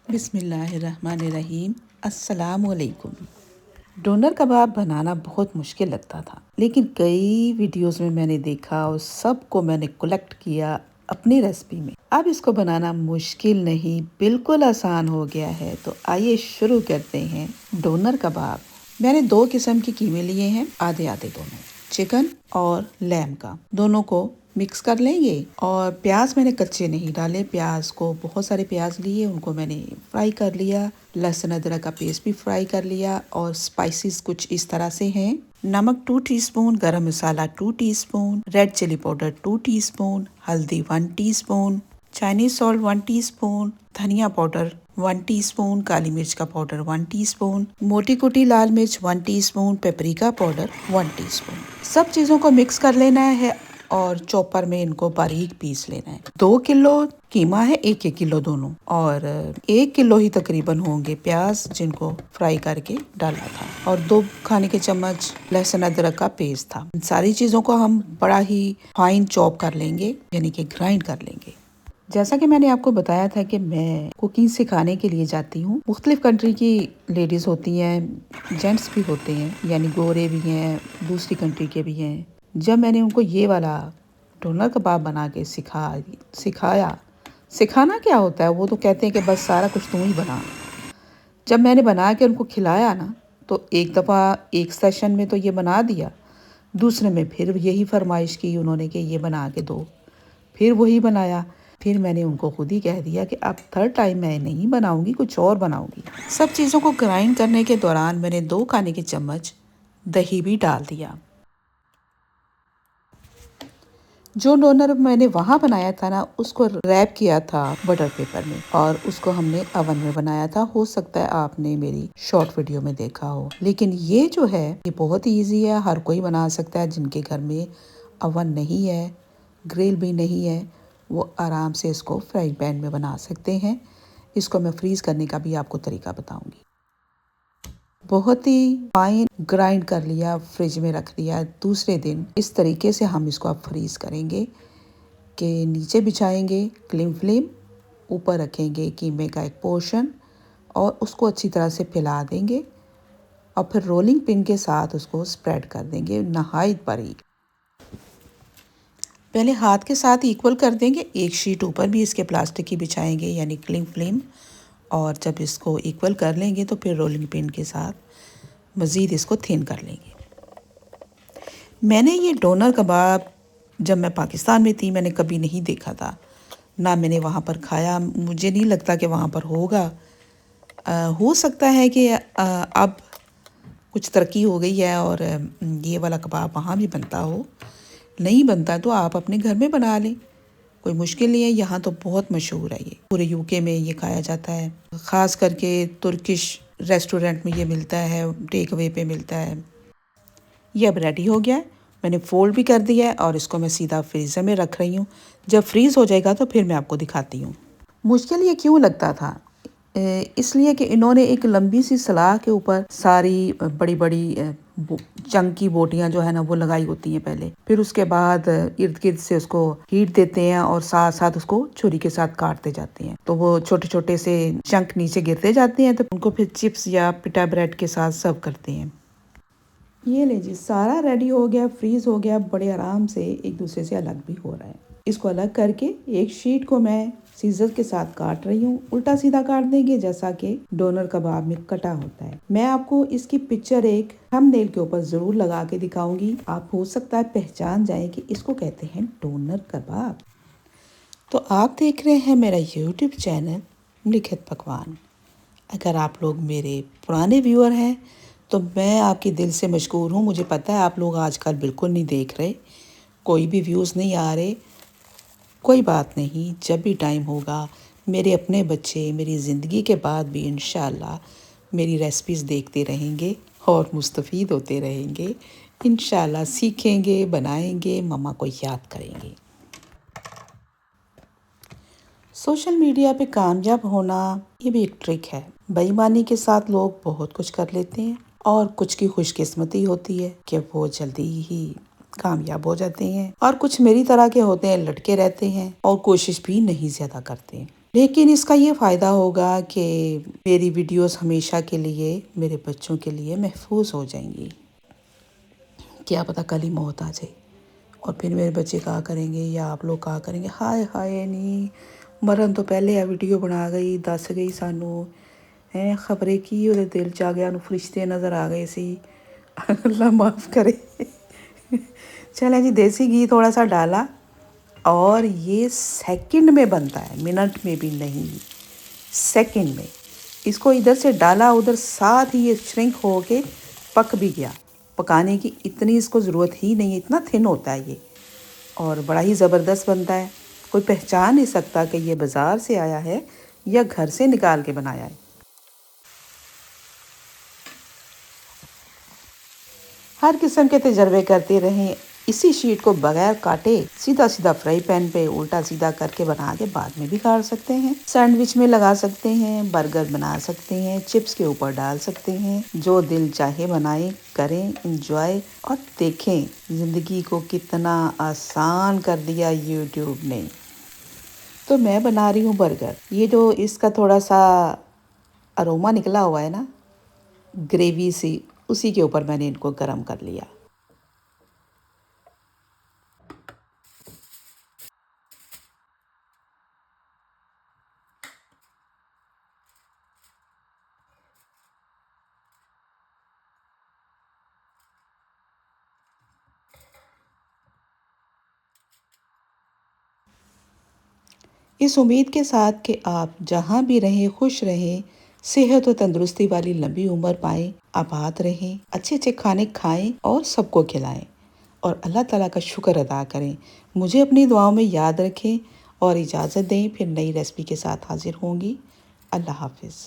बिस्मिल्लाहिर्रहमानिर्रहीम। अस्सलामुअलैकुम। डोनर कबाब बनाना बहुत मुश्किल लगता था, लेकिन कई वीडियोस में मैंने देखा और सबको मैंने कलेक्ट किया अपनी रेसिपी में। अब इसको बनाना मुश्किल नहीं, बिल्कुल आसान हो गया है। तो आइए शुरू करते हैं डोनर कबाब। मैंने 2 किस्म के कीमे लिए हैं, आधे आधे दोनों, चिकन और लैम का। दोनों को मिक्स कर लेंगे। और प्याज मैंने कच्चे नहीं डाले, प्याज को बहुत सारे प्याज लिए, उनको मैंने फ्राई कर लिया। लहसुन अदरक का पेस्ट भी फ्राई कर लिया। और स्पाइसेस कुछ इस तरह से हैं: नमक 2 टीस्पून, गरम मसाला 2 teaspoon, red chili powder 2 teaspoon, हल्दी 1 टीस्पून, चाइनीज सॉल्ट 1 टीस्पून, धनिया पाउडर 1 टीस्पून, काली मिर्च का पाउडर 1 टीस्पून, मोटी कुटी लाल मिर्च 1 टीस्पून, पेपरिका पाउडर 1 टीस्पून। सब चीज़ों को मिक्स कर लेना है और चॉपर में इनको बारीक पीस लेना है। 2 किलो कीमा है, 1-1 किलो दोनों, और 1 किलो ही तकरीबन होंगे प्याज जिनको फ्राई करके डाला था, और 2 खाने के चम्मच लहसुन अदरक का पेस्ट था। इन सारी चीज़ों को हम बड़ा ही फाइन चॉप कर लेंगे, यानी कि ग्राइंड कर लेंगे। जैसा कि मैंने आपको बताया था कि मैं कुकिंग सिखाने के लिए जाती हूँ। मुख्तलिफ कंट्री की लेडीज़ होती हैं, जेंट्स भी होते हैं, यानी गोरे भी हैं, दूसरी कंट्री के भी हैं। जब मैंने उनको ये वाला डोनर कबाब बना के सिखाया, सिखाना क्या होता है, वो तो कहते हैं कि बस सारा कुछ तुम ही बना। जब मैंने बना के उनको खिलाया ना, तो एक दफ़ा एक सेशन में तो ये बना दिया, दूसरे में फिर यही फरमाइश की उन्होंने कि ये बना के दो, फिर वही बनाया। फिर मैंने उनको खुद ही कह दिया कि अब थर्ड टाइम मैं नहीं बनाऊंगी, कुछ और बनाऊंगी। सब चीज़ों को ग्राइंड करने के दौरान मैंने 2 खाने के चम्मच दही भी डाल दिया। जो डोनर मैंने वहाँ बनाया था ना, उसको रैप किया था बटर पेपर में, और उसको हमने अवन में बनाया था। हो सकता है आपने मेरी शॉर्ट वीडियो में देखा हो। लेकिन ये जो है ये बहुत ईजी है, हर कोई बना सकता है। जिनके घर में अवन नहीं है, ग्रिल भी नहीं है, वो आराम से इसको फ्राई पैन में बना सकते हैं। इसको मैं फ्रीज करने का भी आपको तरीका बताऊंगी। बहुत ही फाइन ग्राइंड कर लिया, फ्रिज में रख दिया। दूसरे दिन इस तरीके से हम इसको अब फ्रीज करेंगे कि नीचे बिछाएंगे क्लीन फ्लेम, ऊपर रखेंगे कीमे का एक पोर्शन और उसको अच्छी तरह से फैला देंगे, और फिर रोलिंग पिन के साथ उसको स्प्रेड कर देंगे नहायत बारीक। पहले हाथ के साथ इक्वल कर देंगे, एक शीट ऊपर भी इसके प्लास्टिक की बिछाएंगे, यानी क्लीन फ्लेम। और जब इसको इक्वल कर लेंगे तो फिर रोलिंग पिन के साथ मज़ीद इसको थिन कर लेंगे। मैंने ये डोनर कबाब जब मैं पाकिस्तान में थी मैंने कभी नहीं देखा था, ना मैंने वहाँ पर खाया। मुझे नहीं लगता कि वहाँ पर होगा। हो सकता है कि अब कुछ तरक्की हो गई है और ये वाला कबाब वहाँ भी बनता हो। नहीं बनता तो आप अपने घर में बना लें, कोई मुश्किल नहीं है। यहाँ तो बहुत मशहूर है, ये पूरे यूके में ये खाया जाता है। ख़ास करके तुर्किश रेस्टोरेंट में ये मिलता है, टेक अवे पे मिलता है। ये अब रेडी हो गया है, मैंने फोल्ड भी कर दिया है और इसको मैं सीधा फ्रीज़र में रख रही हूँ। जब फ्रीज़ हो जाएगा तो फिर मैं आपको दिखाती हूँ। मुश्किल ये क्यों लगता था, इसलिए कि इन्होंने एक लंबी सी सलाह के ऊपर सारी बड़ी बड़ी चंकी बोटियां जो है ना वो लगाई होती हैं पहले, फिर उसके बाद इर्द गिर्द से उसको हीट देते हैं और साथ साथ उसको छुरी के साथ काटते जाते हैं, तो वो छोटे छोटे से चंक नीचे गिरते जाते हैं, तो उनको फिर चिप्स या पिटा ब्रेड के साथ सर्व करते हैं। ये ले जी, सारा रेडी हो गया, फ्रीज हो गया, बड़े आराम से एक दूसरे से अलग भी हो रहा है। इसको अलग करके एक शीट को मैं सीजर के साथ काट रही हूँ। उल्टा सीधा काट देंगे जैसा कि डोनर कबाब में कटा होता है। मैं आपको इसकी पिक्चर एक थंबनेल के ऊपर जरूर लगा के दिखाऊंगी, आप हो सकता है पहचान जाएं कि इसको कहते हैं डोनर कबाब। तो आप देख रहे हैं मेरा यूट्यूब चैनल लिखित पकवान। अगर आप लोग मेरे पुराने व्यूअर हैं तो मैं आपके दिल से मशकूर हूँ। मुझे पता है आप लोग आजकल बिल्कुल नहीं देख रहे, कोई भी व्यूज़ नहीं आ रहे। कोई बात नहीं, जब भी टाइम होगा मेरे अपने बच्चे मेरी ज़िंदगी के बाद भी इंशाल्लाह मेरी रेसिपीज़ देखते रहेंगे और मुस्तफ़ीद होते रहेंगे। इंशाल्लाह सीखेंगे, बनाएंगे, मम्मा को याद करेंगे। सोशल मीडिया पे कामयाब होना ये भी एक ट्रिक है। बेईमानी के साथ लोग बहुत कुछ कर लेते हैं और कुछ की खुशकिस्मती होती है कि वो जल्दी ही कामयाब हो जाते हैं, और कुछ मेरी तरह के होते हैं, लटके रहते हैं और कोशिश भी नहीं ज्यादा करते हैं। लेकिन इसका ये फ़ायदा होगा कि मेरी वीडियोस हमेशा के लिए मेरे बच्चों के लिए महफूज हो जाएंगी। क्या पता कल ही मौत आ जाए और फिर मेरे बच्चे कहा करेंगे या आप लोग कहा करेंगे, हाय हाय नहीं मरन तो पहले आ वीडियो बना गई दस गई सानू है खबरें की ਉਹਦੇ ਦਿਲ 'ਚ ਆ ਗਿਆ ਨੂੰ फरिश्ते नज़र आ गए सी। अल्लाह माफ़ करे। चलें जी, देसी घी थोड़ा सा डाला और ये सेकंड में बनता है, मिनट में भी नहीं, सेकंड में। इसको इधर से डाला उधर साथ ही ये श्रिंक हो के पक भी गया। पकाने की इतनी इसको ज़रूरत ही नहीं है, इतना थिन होता है ये और बड़ा ही ज़बरदस्त बनता है। कोई पहचान नहीं सकता कि ये बाज़ार से आया है या घर से निकाल के बनाया है। हर किस्म के तजर्बे करते रहें। इसी शीट को बगैर काटे सीधा सीधा फ्राई पैन पे उल्टा सीधा करके बना के बाद में भी खा सकते हैं, सैंडविच में लगा सकते हैं, बर्गर बना सकते हैं, चिप्स के ऊपर डाल सकते हैं। जो दिल चाहे बनाएं, करें, एंजॉय और देखें ज़िंदगी को कितना आसान कर दिया यूट्यूब ने। तो मैं बना रही हूँ बर्गर। ये जो इसका थोड़ा सा अरोमा निकला हुआ है ना, ग्रेवी सी, उसी के ऊपर मैंने इनको गरम कर लिया। इस उम्मीद के साथ कि आप जहाँ भी रहें खुश रहें, सेहत और तंदुरुस्ती वाली लंबी उम्र पाएं, आबाद रहें, अच्छे अच्छे खाने खाएं और सबको खिलाएं और अल्लाह ताला का शुक्र अदा करें। मुझे अपनी दुआओं में याद रखें और इजाज़त दें, फिर नई रेसिपी के साथ हाजिर होंगी। अल्लाह हाफिज़।